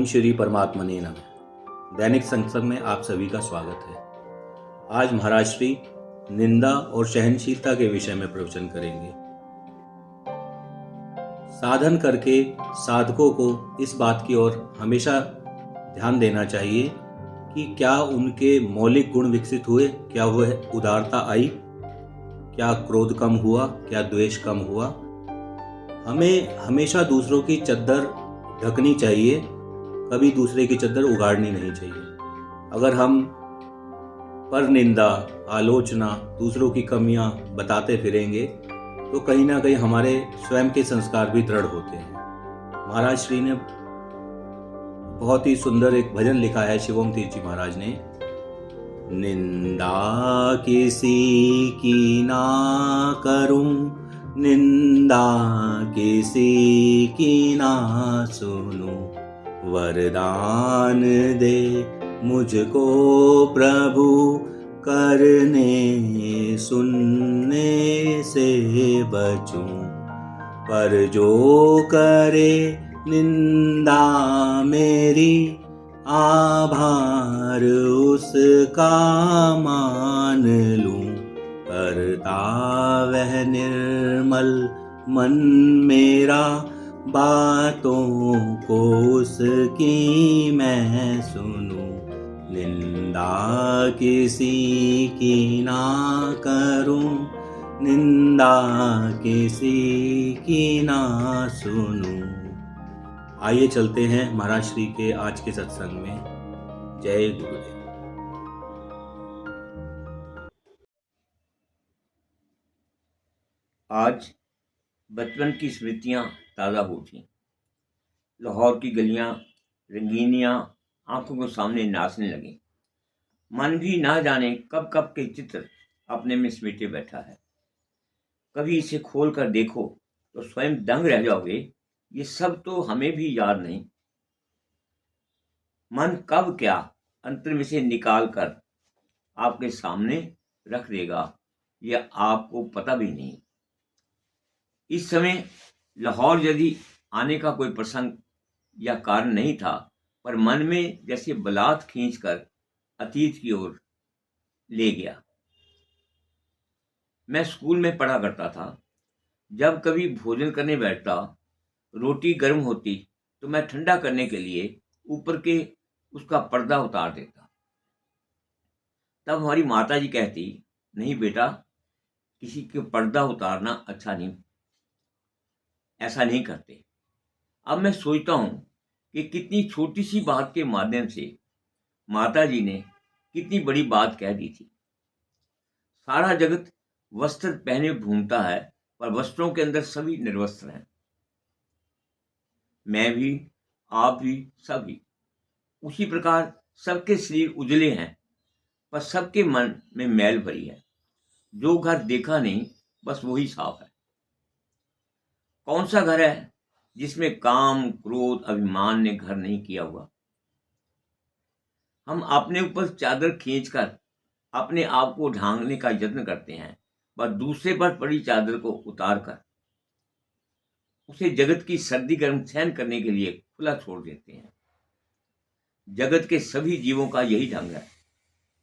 ओम श्री परमात्मने नमः। दैनिक संसद में आप सभी का स्वागत है। आज महाराज श्री निंदा और सहनशीलता के विषय में प्रवचन करेंगे। साधन करके साधकों को इस बात की ओर हमेशा ध्यान देना चाहिए कि क्या उनके मौलिक गुण विकसित हुए, क्या वह उदारता आई, क्या क्रोध कम हुआ, क्या द्वेष कम हुआ। हमें हमेशा दूसरों की चद्दर ढकनी चाहिए, कभी दूसरे की चद्दर उगाड़नी नहीं चाहिए। अगर हम पर निंदा, आलोचना, दूसरों की कमियां बताते फिरेंगे तो कहीं ना कहीं हमारे स्वयं के संस्कार भी दृढ़ होते हैं। महाराज श्री ने बहुत ही सुंदर एक भजन लिखा है, शिवम तीर्थ जी महाराज ने। निंदा किसी की ना करूं, निंदा किसी की ना सुनूं, वरदान दे मुझको प्रभु, करने सुनने से बचूं। पर जो करे निंदा मेरी, आभार उसका मान लूं। करता वह निर्मल मन मेरा, बातों को उसकी मैं सुनूं। निंदा किसी की ना करूं, निंदा किसी की ना सुनूं। आइए चलते हैं महाराज श्री के आज के सत्संग में। जय गुरुदेव। आज बचपन की स्मृतियां ताज़ा हो उठी। लाहौर की गलियां, रंगीनियां आंखों को सामने नाचने लगी। मन भी ना जाने कब कब के चित्र अपने में समेटे बैठा है। कभी इसे खोल कर देखो तो स्वयं दंग रह जाओगे, ये सब तो हमें भी याद नहीं। मन कब क्या अंतर में से निकाल कर आपके सामने रख देगा, यह आपको पता भी नहीं। इस समय लाहौर यदि आने का कोई प्रसंग या कारण नहीं था, पर मन में जैसे बलात खींचकर अतीत की ओर ले गया। मैं स्कूल में पढ़ा करता था। जब कभी भोजन करने बैठता, रोटी गर्म होती तो मैं ठंडा करने के लिए ऊपर के उसका पर्दा उतार देता। तब हमारी माता जी कहती, नहीं बेटा, किसी के पर्दा उतारना अच्छा नहीं, ऐसा नहीं करते। अब मैं सोचता हूं कि कितनी छोटी सी बात के माध्यम से माता जी ने कितनी बड़ी बात कह दी थी। सारा जगत वस्त्र पहने घूमता है, पर वस्त्रों के अंदर सभी निर्वस्त्र हैं। मैं भी, आप भी, सभी। उसी प्रकार सबके शरीर उजले हैं, पर सबके मन में मैल भरी है। जो घर देखा नहीं, बस वही साफ है। कौन सा घर है जिसमें काम, क्रोध, अभिमान ने घर नहीं किया हुआ। हम अपने ऊपर चादर खींचकर अपने आप को ढांकने का यत्न करते हैं, पर दूसरे पर पड़ी चादर को उतारकर उसे जगत की सर्दी गर्म सहन करने के लिए खुला छोड़ देते हैं। जगत के सभी जीवों का यही ढंग है,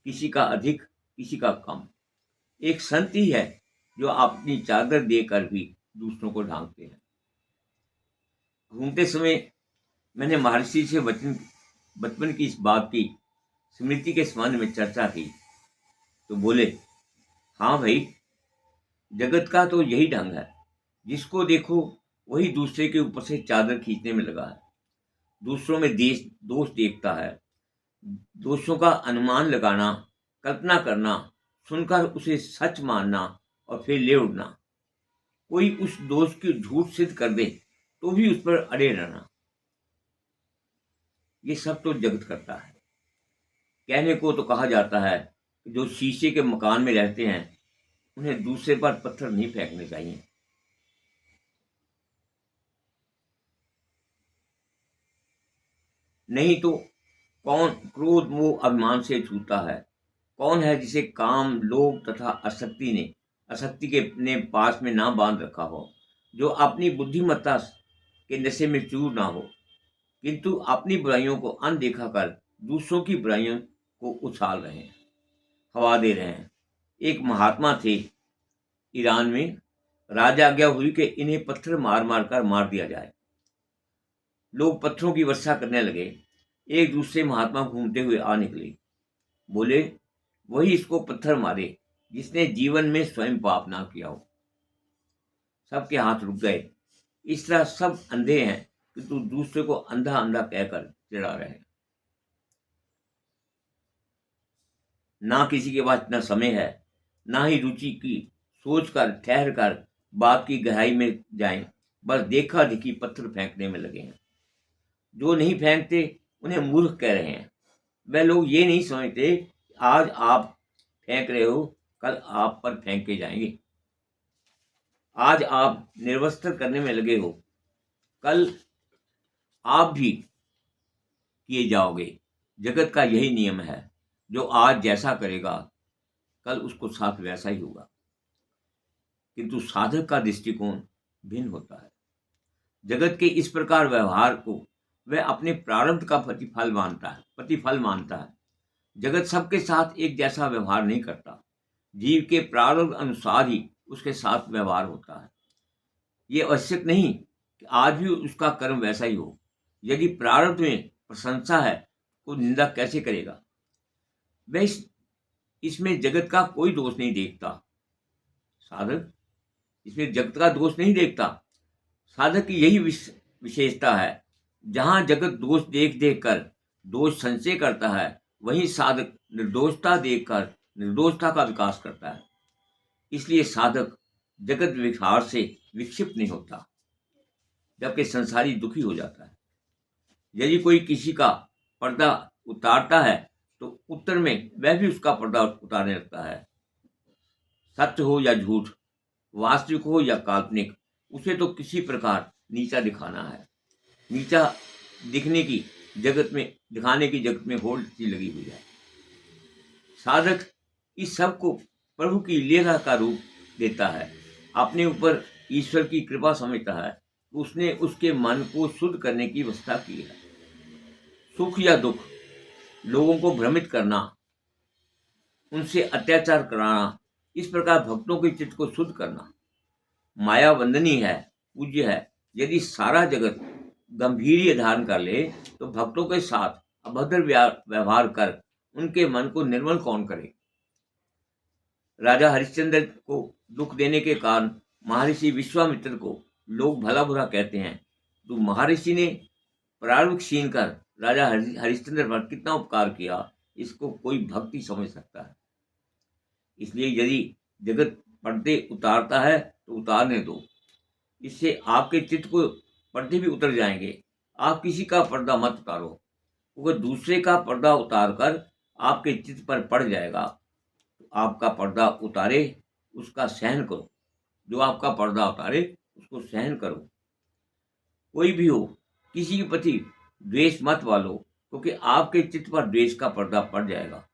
किसी का अधिक, किसी का कम। एक संत ही है जो अपनी चादर देकर भी दूसरों को ढांकते हैं। घूमते समय मैंने महर्षि से बचपन की इस बात की स्मृति के संबंध में चर्चा की तो बोले, हाँ भाई, जगत का तो यही ढंग है। जिसको देखो वही दूसरे के ऊपर से चादर खींचने में लगा है। दूसरों में दोष देखता है। दोषों का अनुमान लगाना, कल्पना करना, सुनकर उसे सच मानना और फिर ले उड़ना। कोई उस दोष की झूठ सिद्ध कर दे तो भी उस पर अड़े रहना। ये सब तो जगत करता है। कहने को तो कहा जाता है कि जो शीशे के मकान में रहते हैं उन्हें दूसरे पर पत्थर नहीं फेंकने चाहिए। नहीं तो कौन क्रोध मोह अभिमान से छूता है? कौन है जिसे काम, लोभ तथा आसक्ति के अपने पास में ना बांध रखा हो, जो अपनी बुद्धिमत्ता के नशे में चूर ना हो? किंतु अपनी बुराइयों को अनदेखा कर दूसरों की बुराइयों को उछाल रहे हैं, हवा दे रहे हैं। एक महात्मा थे ईरान में, राजा आज्ञा हुई कि इन्हें पत्थर मार मार कर मार दिया जाए। लोग पत्थरों की वर्षा करने लगे। एक दूसरे महात्मा घूमते हुए आ निकले, बोले, वही इसको पत्थर मारे जिसने जीवन में स्वयं पाप ना किया हो। सबके हाथ रुक गए। इस तरह सब अंधे हैं किंतु दूसरे को अंधा अंधा कहकर चिढ़ा रहे हैं। ना किसी के पास इतना समय है, ना ही रुचि की सोच कर ठहर कर बात की गहराई में जाएं, बस देखा देखी पत्थर फेंकने में लगे हैं। जो नहीं फेंकते उन्हें मूर्ख कह रहे हैं। वह लोग ये नहीं समझते कि आज आप फेंक रहे हो, कल आप पर फेंके जाएंगे। आज आप निर्वस्त्र करने में लगे हो, कल आप भी किए जाओगे। जगत का यही नियम है, जो आज जैसा करेगा कल उसको साथ वैसा ही होगा। किंतु साधक का दृष्टिकोण भिन्न होता है। जगत के इस प्रकार व्यवहार को वह अपने प्रारब्ध का प्रतिफल मानता है। जगत सबके साथ एक जैसा व्यवहार नहीं करता। जीव के प्रारब्ध अनुसार ही उसके साथ व्यवहार होता है। ये आवश्यक नहीं कि आज भी उसका कर्म वैसा ही हो। यदि प्रारब्ध में प्रशंसा है तो निंदा कैसे करेगा? वह इसमें जगत का कोई दोष नहीं देखता। साधक इसमें जगत का दोष नहीं देखता। साधक की यही विशेषता है। जहां जगत दोष देख देख कर दोष संचय करता है, वहीं साधक निर्दोषता देखकर निर्दोषता का विकास करता है। इसलिए साधक जगत विकार से विक्षिप्त नहीं होता, जबकि संसारी दुखी हो जाता है। यदि कोई किसी का पर्दा उतारता है तो उत्तर में वह भी उसका पर्दा उतारने लगता है। सत्य हो या झूठ, वास्तविक हो या काल्पनिक, उसे तो किसी प्रकार नीचा दिखाना है। नीचा दिखाने की जगत में होड़ सी लगी हुई है। साधक इस सब को प्रभु की लीला का रूप देता है। अपने ऊपर ईश्वर की कृपा समझता है। उसने उसके मन को शुद्ध करने की व्यवस्था की है। सुख या दुख, लोगों को भ्रमित करना, उनसे अत्याचार कराना, इस प्रकार भक्तों के चित्त को शुद्ध करना माया वंदनी है, पूज्य है। यदि सारा जगत गंभीर धारण कर ले तो भक्तों के साथ अभद्र व्यवहार कर उनके मन को निर्मल कौन करे? राजा हरिश्चंद्र को दुख देने के कारण महर्षि विश्वामित्र को लोग भला बुरा कहते हैं, तो महर्षि ने प्रारब्ध क्षीण कर राजा हरिश्चंद्र पर कितना उपकार किया, इसको कोई भक्ति समझ सकता है। इसलिए यदि जगत पर्दे उतारता है तो उतारने दो। इससे आपके चित्त को पर्दे भी उतर जाएंगे। आप किसी का पर्दा मत उतारो, क्योंकि दूसरे का पर्दा उतार कर आपके चित्त पर पड़ जाएगा। तो आपका पर्दा उतारे उसका सहन करो। जो आपका पर्दा उतारे उसको सहन करो। कोई भी हो, किसी के प्रति द्वेष मत वालो, क्योंकि आपके चित्त पर द्वेष का पर्दा पड़ जाएगा।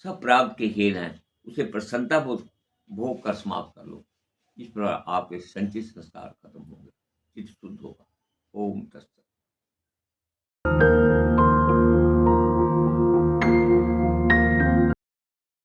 सब प्राप्त के खेल हैं, उसे प्रसन्नता भोग कर समाप्त कर लो। इस प्रकार आपके संचित संस्कार खत्म होंगे, चित्त शुद्ध होगा। ओम तत्सत।